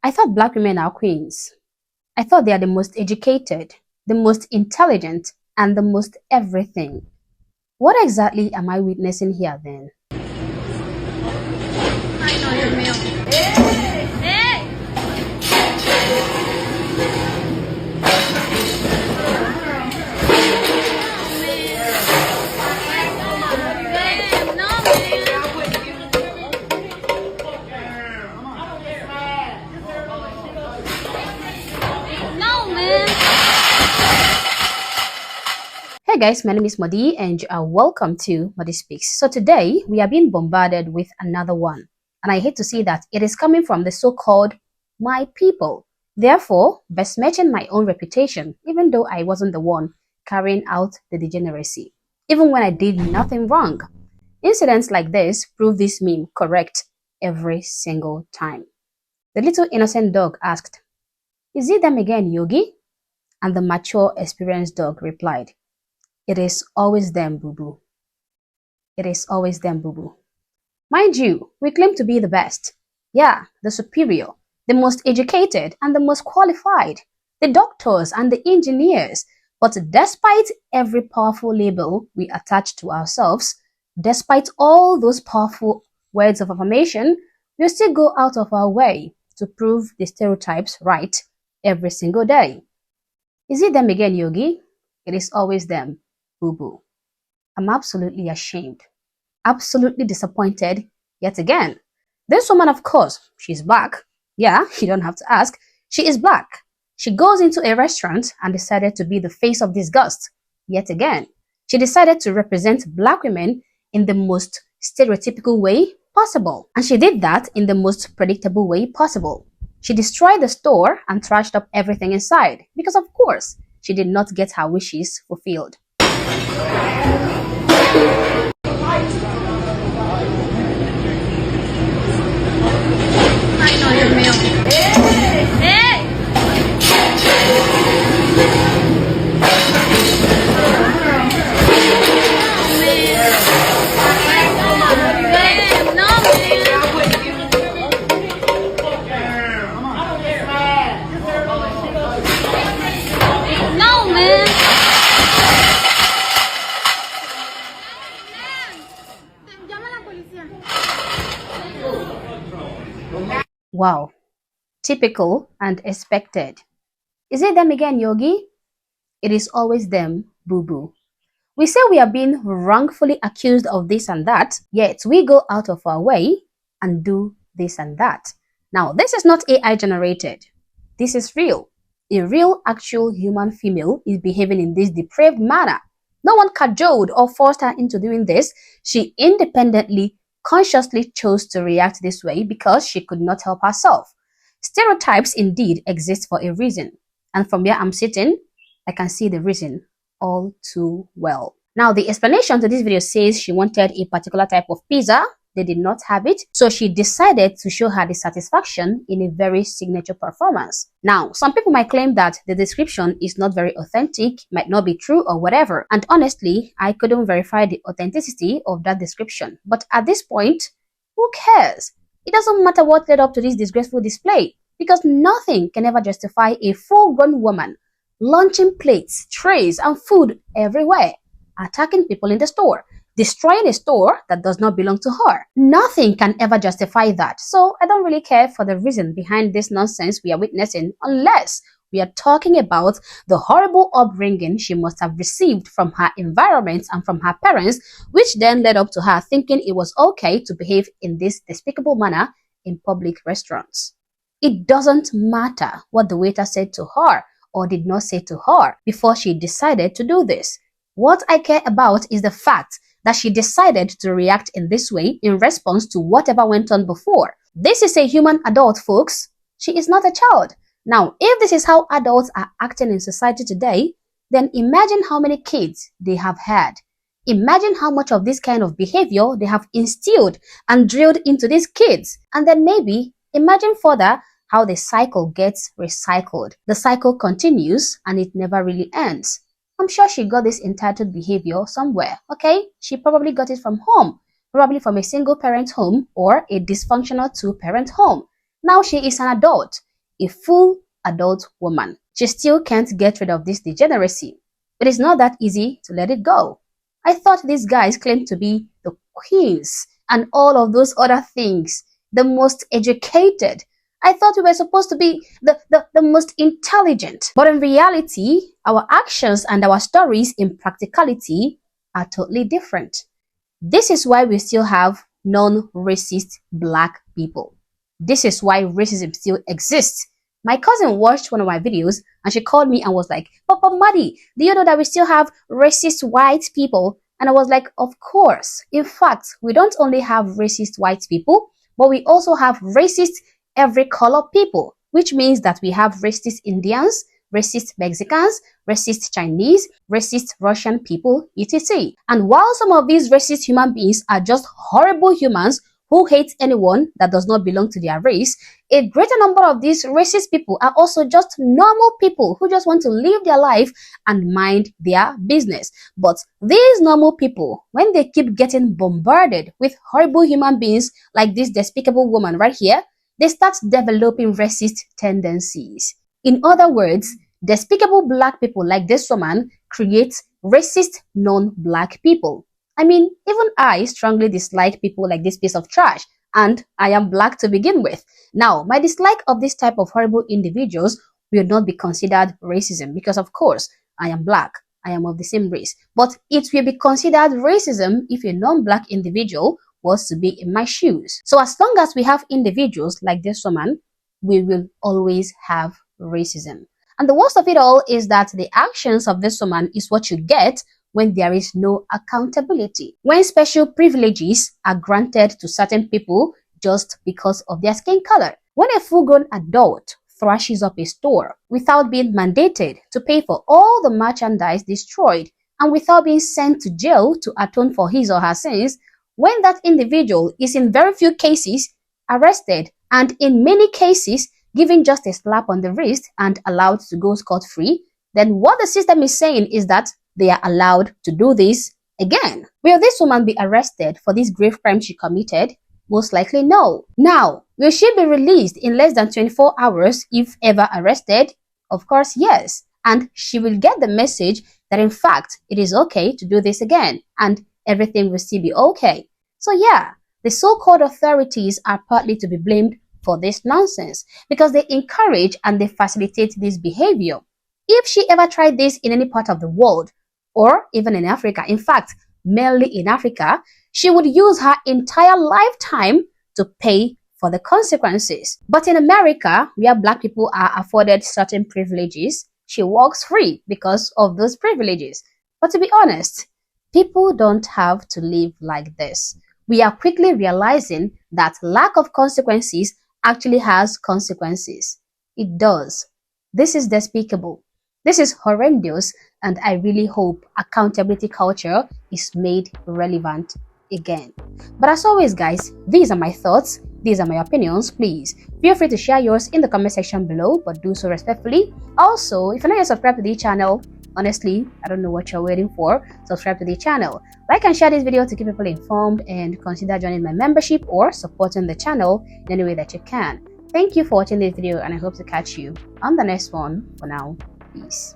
I thought black women are queens. I thought they are the most educated, the most intelligent, and the most everything. What exactly am I witnessing here then? Hey guys, my name is Modi and you are welcome to Modi Speaks. So today we are being bombarded with another one, and I hate to see that it is coming from the so-called my people, therefore besmirching my own reputation even though I wasn't the one carrying out the degeneracy, even when I did nothing wrong. Incidents like this prove this meme correct every single time. The little innocent dog asked, "Is it them again, Yogi?" And the mature, experienced dog replied, "It is always them, boo-boo. It is always them, boo-boo." Mind you, we claim to be the best. Yeah, the superior, the most educated, and the most qualified, the doctors and the engineers. But despite every powerful label we attach to ourselves, despite all those powerful words of affirmation, we still go out of our way to prove the stereotypes right every single day. Is it them again, Yogi? It is always them, boo-boo. I'm absolutely ashamed, absolutely disappointed yet again. This woman, of course, she's black. Yeah, you don't have to ask. She is black. She goes into a restaurant and decided to be the face of disgust yet again. She decided to represent black women in the most stereotypical way possible. And she did that in the most predictable way possible. She destroyed the store and trashed up everything inside because, of course, she did not get her wishes fulfilled. Ay, no, Dios mío. ¡Eh! No, man. Llama a la policía. Wow, typical and expected. Is it them again, Yogi? It is always them, boo-boo. We say we are being wrongfully accused of this and that, yet we go out of our way and do this and that. Now, this is not AI generated. This is real. A real, actual human female is behaving in this depraved manner. No one cajoled or forced her into doing this. She independently, consciously chose to react this way because she could not help herself. Stereotypes indeed exist for a reason. And from where I'm sitting, I can see the reason all too well. Now, the explanation to this video says she wanted a particular type of pizza. They did not have it, so she decided to show her dissatisfaction in a very signature performance. Now, some people might claim that the description is not very authentic, might not be true or whatever, and honestly, I couldn't verify the authenticity of that description. But at this point, who cares? It doesn't matter what led up to this disgraceful display, because nothing can ever justify a full-grown woman launching plates, trays, and food everywhere, attacking people in the store, destroying a store that does not belong to her. Nothing can ever justify that. So I don't really care for the reason behind this nonsense we are witnessing, unless we are talking about the horrible upbringing she must have received from her environment and from her parents, which then led up to her thinking it was okay to behave in this despicable manner in public restaurants. It doesn't matter what the waiter said to her or did not say to her before she decided to do this. What I care about is the fact that she decided to react in this way in response to whatever went on before. This is a human adult, folks. She is not a child. Now, if this is how adults are acting in society today, then imagine how many kids they have had. Imagine how much of this kind of behavior they have instilled and drilled into these kids. And then maybe imagine further how the cycle gets recycled. The cycle continues and it never really ends. I'm sure she got this entitled behavior somewhere, okay? She probably got it from home, probably from a single parent home or a dysfunctional two-parent home. Now she is an adult, a full adult woman. She still can't get rid of this degeneracy. It is not that easy to let it go. I thought these guys claimed to be the queens and all of those other things, the most educated. I thought we were supposed to be the most intelligent. But in reality, our actions and our stories in practicality are totally different. This is why we still have non-racist black people. This is why racism still exists. My cousin watched one of my videos and she called me and was like, Papa Maddie, do you know that we still have racist white people? And I was like, of course. In fact, we don't only have racist white people, but we also have racist every color people, which means that we have racist Indians, racist Mexicans, racist Chinese, racist Russian people, etc. And while some of these racist human beings are just horrible humans who hate anyone that does not belong to their race, a greater number of these racist people are also just normal people who just want to live their life and mind their business. But these normal people, when they keep getting bombarded with horrible human beings like this despicable woman right here, they start developing racist tendencies. In other words, despicable black people like this woman create racist non-black people. I mean, even I strongly dislike people like this piece of trash, and I am black to begin with. Now, my dislike of this type of horrible individuals will not be considered racism because, of course, I am black. I am of the same race. But it will be considered racism if a non-black individual was to be in my shoes. So as long as we have individuals like this woman, we will always have racism. And the worst of it all is that the actions of this woman is what you get when there is no accountability. When special privileges are granted to certain people just because of their skin color. When a full-grown adult thrashes up a store without being mandated to pay for all the merchandise destroyed and without being sent to jail to atone for his or her sins, when that individual is in very few cases arrested and in many cases given just a slap on the wrist and allowed to go scot-free, then what the system is saying is that they are allowed to do this again. Will this woman be arrested for this grave crime she committed? Most likely no. Now, will she be released in less than 24 hours if ever arrested? Of course, yes. And she will get the message that in fact, it is okay to do this again and everything will still be okay. So yeah, the so-called authorities are partly to be blamed for this nonsense because they encourage and they facilitate this behavior. If she ever tried this in any part of the world, or even in Africa, in fact, mainly in Africa, she would use her entire lifetime to pay for the consequences. But in America, where black people are afforded certain privileges, she walks free because of those privileges. But to be honest, people don't have to live like this. We are quickly realizing that lack of consequences actually has consequences. It does. This is despicable. This is horrendous, and I really hope accountability culture is made relevant again. But as always, guys, these are my thoughts. These are my opinions. Please feel free to share yours in the comment section below, but do so respectfully. Also, if you're not yet subscribed to the channel, honestly, I don't know what you're waiting for. Subscribe to the channel. Like and share this video to keep people informed, and consider joining my membership or supporting the channel in any way that you can. Thank you for watching this video, and I hope to catch you on the next one. For now, peace.